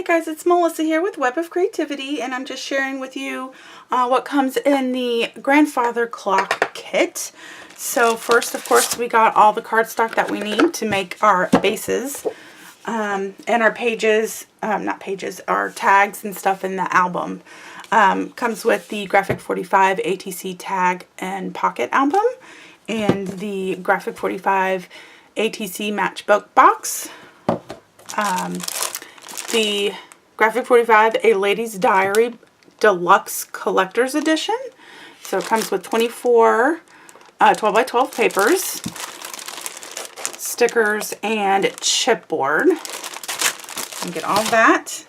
Hey guys, it's Melissa here with Web of Creativity, and I'm just sharing with you what comes in the grandfather clock kit. So first, of course, we got all the cardstock that we need to make our bases and our pages, our tags and stuff in the album. Comes with the Graphic 45 ATC Tag and Pocket Album and the Graphic 45 ATC Matchbook Box. The Graphic 45 A Lady's Diary Deluxe Collector's Edition. So it comes with 24 12 by 12 papers, stickers, and chipboard. And get all that.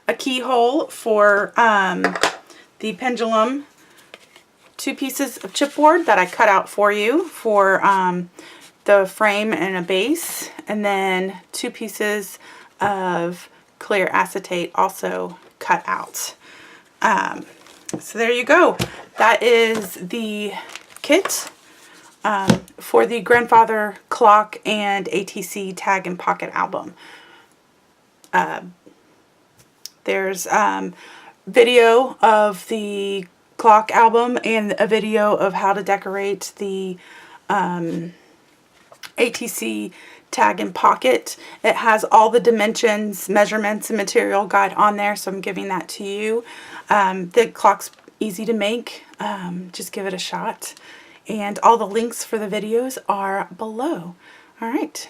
A keyhole for the pendulum. 2 pieces of chipboard that I cut out for you for the frame and a base. And then 2 pieces of clear acetate also cut out. So there you go. That is the kit for the grandfather clock and ATC Tag and Pocket Album. There's video of the clock album and a video of how to decorate the ATC Tag and Pocket. It has all the dimensions, measurements, and material guide on there, so I'm giving that to you. The clock's easy to make. Just give it a shot. And all the links for the videos are below. All right.